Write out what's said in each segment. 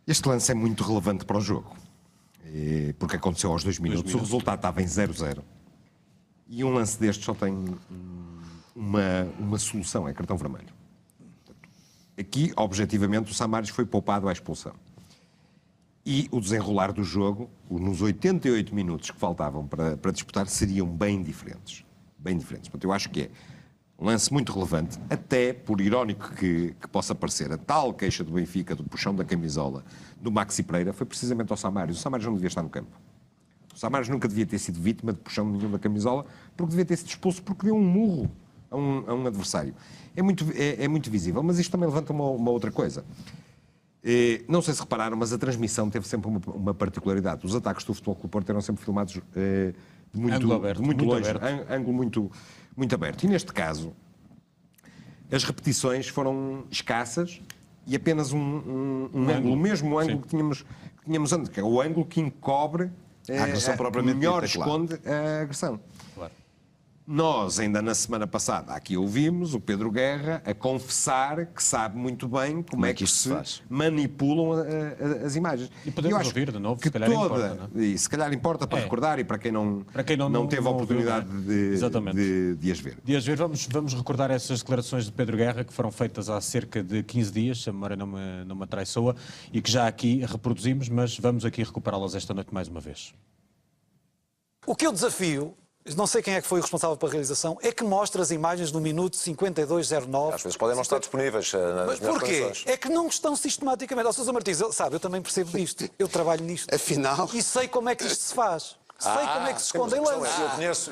Este lance é muito relevante para o jogo, porque aconteceu aos 2 minutos, o resultado estava em 0-0 e um lance destes só tem uma solução, é cartão vermelho. Aqui, objetivamente, o Samaris foi poupado à expulsão. E o desenrolar do jogo, nos 88 minutos que faltavam para disputar, seriam bem diferentes. Bem diferentes. Portanto, eu acho que é um lance muito relevante, até por irónico que possa parecer, a tal queixa do Benfica, do puxão da camisola do Maxi Pereira, foi precisamente ao Samaris. O Samaris não devia estar no campo. O Samaris nunca devia ter sido vítima de puxão nenhum da camisola, porque devia ter sido expulso porque deu um murro a um adversário. É muito visível, mas isto também levanta uma outra coisa. Não sei se repararam, mas a transmissão teve sempre uma particularidade. Os ataques do Futebol Clube do Porto eram sempre filmados de muito longe, ângulo muito aberto. E neste caso, as repetições foram escassas e apenas um ângulo, o mesmo ângulo que tínhamos antes, que é o ângulo que encobre, a agressão propriamente melhor dita, esconde a agressão. Claro. Nós, ainda na semana passada, aqui ouvimos o Pedro Guerra a confessar que sabe muito bem como é que isto se faz. manipulam as imagens. E podemos ouvir de novo, se calhar importa, não é? E se calhar importa para recordar e para quem não teve a oportunidade de as ver. De as ver, vamos recordar essas declarações de Pedro Guerra que foram feitas há cerca de 15 dias, se a memória não me atraiçoa, e que já aqui reproduzimos, mas vamos aqui recuperá-las esta noite mais uma vez. O que eu desafio, não sei quem é que foi o responsável pela realização, é que mostre as imagens no minuto 52:09. Às vezes podem não estar disponíveis nas Mas porquê? condições. É que não estão sistematicamente. Sousa Martins, sabe, eu também percebo disto. Eu trabalho nisto. Afinal... E sei como é que isto se faz. Sei como é que se escondem lances. Eu conheço...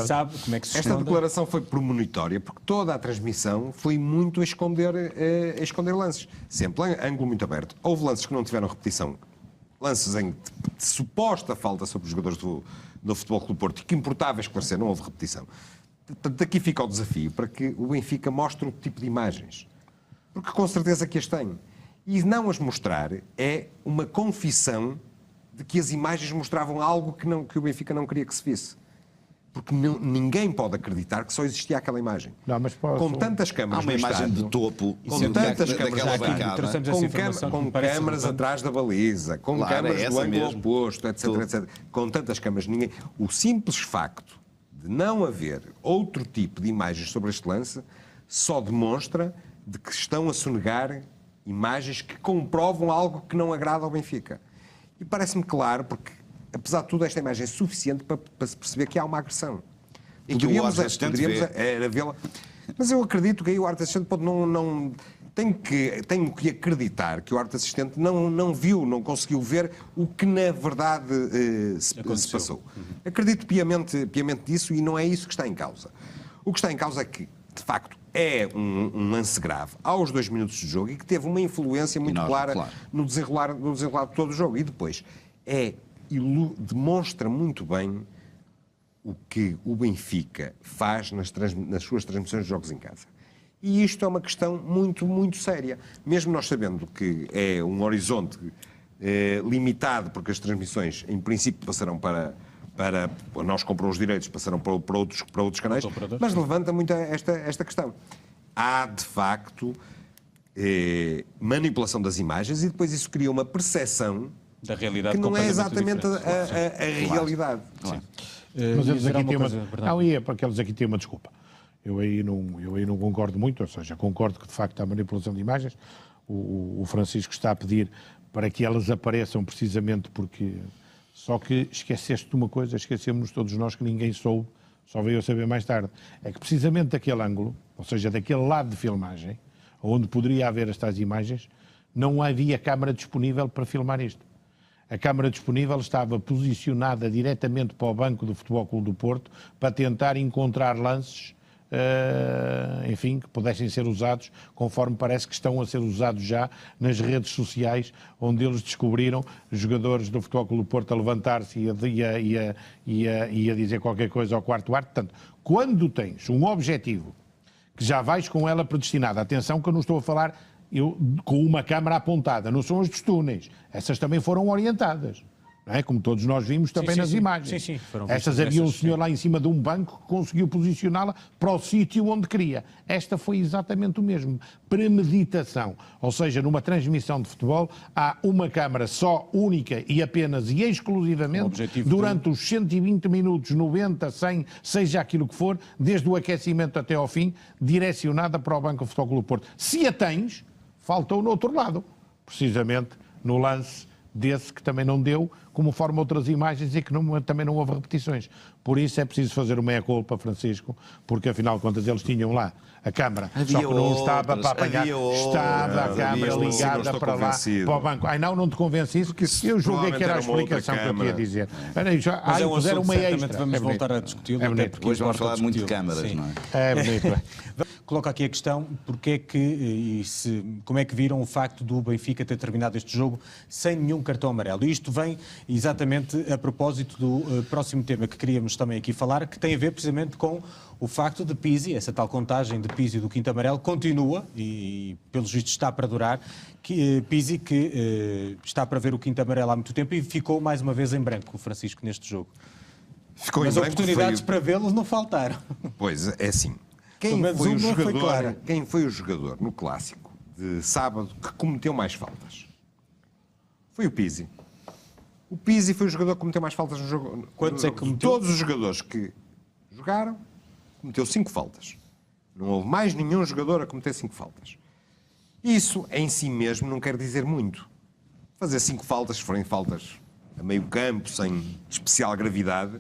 Sabe como é que se Esta esconde? declaração foi premonitória porque toda a transmissão foi muito a esconder lances. Sempre ângulo muito aberto. Houve lances que não tiveram repetição. Lances em de suposta falta sobre os jogadores do Futebol Clube do Porto, que importava esclarecer, não houve repetição. Daqui fica o desafio para que o Benfica mostre outro tipo de imagens. Porque com certeza que as tem. E não as mostrar é uma confissão de que as imagens mostravam algo que o Benfica não queria que se visse. Porque ninguém pode acreditar que só existia aquela imagem. Não, mas com tantas câmaras Há uma no imagem estádio, de topo com tantas câmaras daquela no estádio, bancada. com câmaras atrás da baliza, com Claro, câmaras é do essa ângulo mesmo. oposto, etc, etc. Com tantas câmaras, ninguém... O simples facto de não haver outro tipo de imagens sobre este lance só demonstra de que estão a sonegar imagens que comprovam algo que não agrada ao Benfica. E parece-me claro, porque, apesar de tudo, esta imagem é suficiente para se perceber que há uma agressão. E que o árbitro assistente vê. Vê-la. Mas eu acredito que aí o árbitro assistente pode não tenho que acreditar que o árbitro assistente não viu, não conseguiu ver o que na verdade se passou. Acredito piamente nisso e não é isso que está em causa. O que está em causa é que, de facto, é um lance grave aos 2 minutos de jogo e que teve uma influência muito clara no desenrolar de todo o jogo. E depois demonstra muito bem o que o Benfica faz nas suas transmissões de jogos em casa. E isto é uma questão muito, muito séria. Mesmo nós sabendo que é um horizonte limitado, porque as transmissões, em princípio, passarão para nós compramos os direitos, passarão para outros canais, mas levanta muito esta questão. Há, de facto, manipulação das imagens e depois isso cria uma percepção da realidade que não é exatamente diferente. a realidade. Sim. Mas eles aqui têm uma... porque eles aqui têm uma desculpa. Eu aí não concordo muito, ou seja, concordo que de facto há manipulação de imagens. O Francisco está a pedir para que elas apareçam precisamente porque... Só que esqueceste de uma coisa, esquecemos todos nós que ninguém soube, só veio a saber mais tarde. É que precisamente daquele ângulo, ou seja, daquele lado de filmagem, onde poderia haver estas imagens, não havia câmara disponível para filmar isto. A câmara disponível estava posicionada diretamente para o banco do Futebol Clube do Porto para tentar encontrar lances, enfim, que pudessem ser usados, conforme parece que estão a ser usados já nas redes sociais, onde eles descobriram jogadores do Futebol Clube do Porto a levantar-se e a dizer qualquer coisa ao quarto árbitro. Portanto, quando tens um objetivo que já vais com ela predestinada, atenção que eu não estou a falar com uma câmara apontada, não são as dos túneis, essas também foram orientadas. não é? Como todos nós vimos também nas imagens. Sim, foram Estas vistas havia um essas, senhor sim. lá em cima de um banco que conseguiu posicioná-la para o sítio onde queria. Esta foi exatamente o mesmo. Premeditação. Ou seja, numa transmissão de futebol há uma câmara só, única e apenas e exclusivamente durante os 120 minutos, 90, 100, seja aquilo que for, desde o aquecimento até ao fim, direcionada para o Banco Futebol Clube do Porto. Se a tens, faltou no outro lado. Precisamente no lance desse que também não deu, como forma outras imagens e que também não houve repetições. Por isso é preciso fazer uma meia-culpa, Francisco, porque afinal de contas eles tinham lá a câmara, só que não estava para apanhar, estava a câmara ligada para lá, para o banco. Ai não te convenci isso, eu julguei que era a explicação que eu tinha a dizer. Mas é um assunto uma que certamente extra. vamos voltar a discuti-lo, até porque Hoje vamos importa falar muito de discuti-lo. câmaras, Sim. não é? É bonito. Coloca aqui a questão, como é que viram o facto do Benfica ter terminado este jogo sem nenhum cartão amarelo? E isto vem exatamente a propósito do próximo tema que queríamos também aqui falar, que tem a ver precisamente com o facto de Pizzi, essa tal contagem de Pizzi do quinto amarelo, continua, e pelos vistos está para durar, Pizzi que está para ver o quinto amarelo há muito tempo e ficou mais uma vez em branco, o Francisco, neste jogo. Ficou Mas em branco, oportunidades para vê-lo não faltaram. Pois, é assim. Pelo menos uma foi clara. Quem foi o jogador no Clássico de sábado que cometeu mais faltas? Foi o Pizzi. O Pizzi foi o jogador que cometeu mais faltas no jogo. Quantos é que cometeu? Todos os jogadores que jogaram, cometeu 5 faltas. Não houve mais nenhum jogador a cometer 5 faltas. Isso, em si mesmo, não quer dizer muito. Fazer 5 faltas, se forem faltas a meio campo, sem especial gravidade,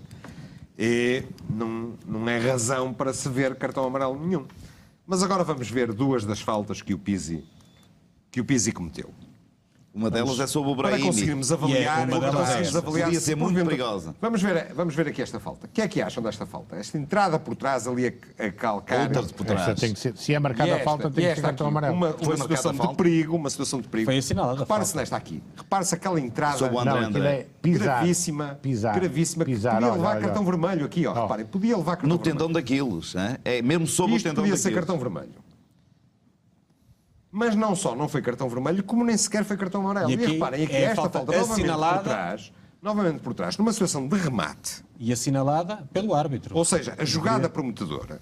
não é razão para se ver cartão amarelo nenhum. Mas agora vamos ver 2 das faltas que o Pizzi cometeu. Uma delas é sobre o Para Brahimi. conseguirmos avaliar, uma delas Podia ser muito perigosa. Vamos ver aqui esta falta. O que é que acham desta falta? Esta entrada por trás ali a calcar. Outra por trás. Esta tem que ser, se é marcada a falta, tem que ser cartão amarelo. Uma Foi situação marcada a de falta? perigo, uma situação de perigo. Foi assinalada a Repare-se falta. nesta aqui. Repare-se aquela entrada Sobre o André. Não, aquilo é pisar. gravíssima, Pisar. gravíssima, que Pisar, podia olha, levar olha. cartão vermelho aqui, ó. Reparem, podia levar cartão No vermelho. tendão daqueles. É mesmo sobre o Isto tendão podia daqueles. ser cartão vermelho. Mas não só não foi cartão vermelho, como nem sequer foi cartão amarelo. E E aqui reparem, aqui é a esta falta falta assinalada. novamente por trás, numa situação de remate, E assinalada pelo árbitro. ou seja, a jogada prometedora,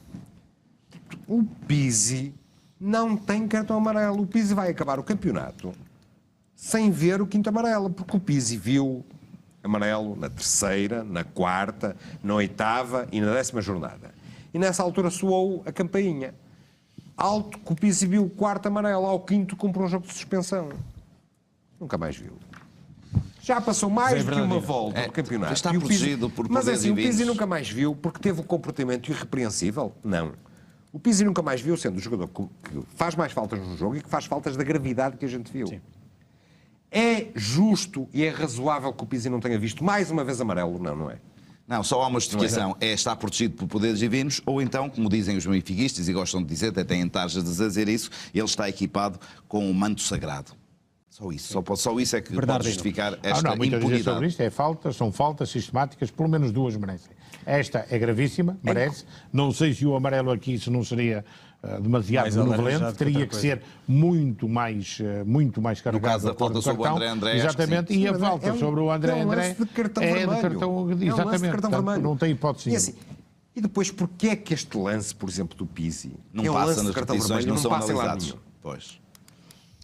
o Pizzi não tem cartão amarelo. O Pizzi vai acabar o campeonato sem ver o quinto amarelo, porque o Pizzi viu amarelo na terceira, na quarta, na oitava e na 10ª jornada. E nessa altura soou a campainha. Alto que o Pizzi viu o quarto amarelo, ao quinto cumpre um jogo de suspensão. Nunca mais viu. Já passou mais do que uma volta do campeonato. Está E o Pizzi- protegido por Mas poderes assim, o Pizzi divinos. nunca mais viu porque teve um comportamento irrepreensível? Não. O Pizzi nunca mais viu sendo o jogador que faz mais faltas no jogo e que faz faltas da gravidade que a gente viu. Sim. É justo e é razoável que o Pizzi não tenha visto mais uma vez amarelo? Não, não é. Não, só há uma justificação. É estar protegido por poderes divinos, ou então, como dizem os benfiquistas, e gostam de dizer, até têm tarjas de dizer isso, ele está equipado com um manto sagrado. Só isso. Só isso é que Bernardino. pode justificar esta Não há muito a dizer sobre impunidade. isto, é faltas, são faltas sistemáticas, pelo menos 2 merecem. Esta é gravíssima, merece. Não sei se o amarelo aqui se não seria demasiado Mais benevolente, alaranjado que teria outra que ser muito mais carregado. caso da a cor falta do sobre o cartão. André André, acho que Exatamente, sim. e a Mas falta sobre o André é um André lance de cartão é de vermelho. cartão, É um lance de exatamente, cartão portanto, vermelho. não tem hipótese E, nenhuma. assim, e depois, porquê é que este lance, por exemplo, do Pizzi, Não que é um passa lance nas de cartão repetições, vermelho, não são passa em lado analisados. nenhum? Pois.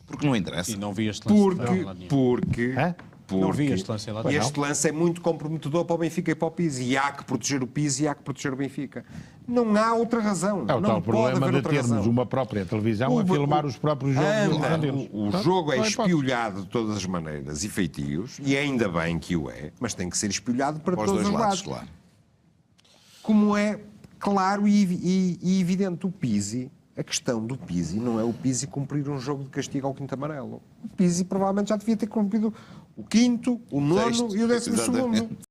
Porque não interessa. E não vi este lance. Porque Hã? Não vi este lance em lado nenhum. este lance é muito comprometedor para o Benfica e para o Pizzi. E há que proteger o Pizzi e há que proteger o Benfica. Não há outra razão. É o não tal pode problema haver de outra termos razão. uma própria televisão a filmar os próprios jogos e a defendê-los. O Portanto, jogo é não há hipótese. espiolhado de todas as maneiras e feitios, e ainda bem que o é, mas tem que ser espiolhado para Para os todos dois os lados, lados. claro. Como é claro e evidente o Pizzi, a questão do Pizzi não é o Pizzi cumprir um jogo de castigo ao quinto amarelo. O Pizzi provavelmente já devia ter cumprido o quinto, o nono Sexto, e o 12º. exatamente.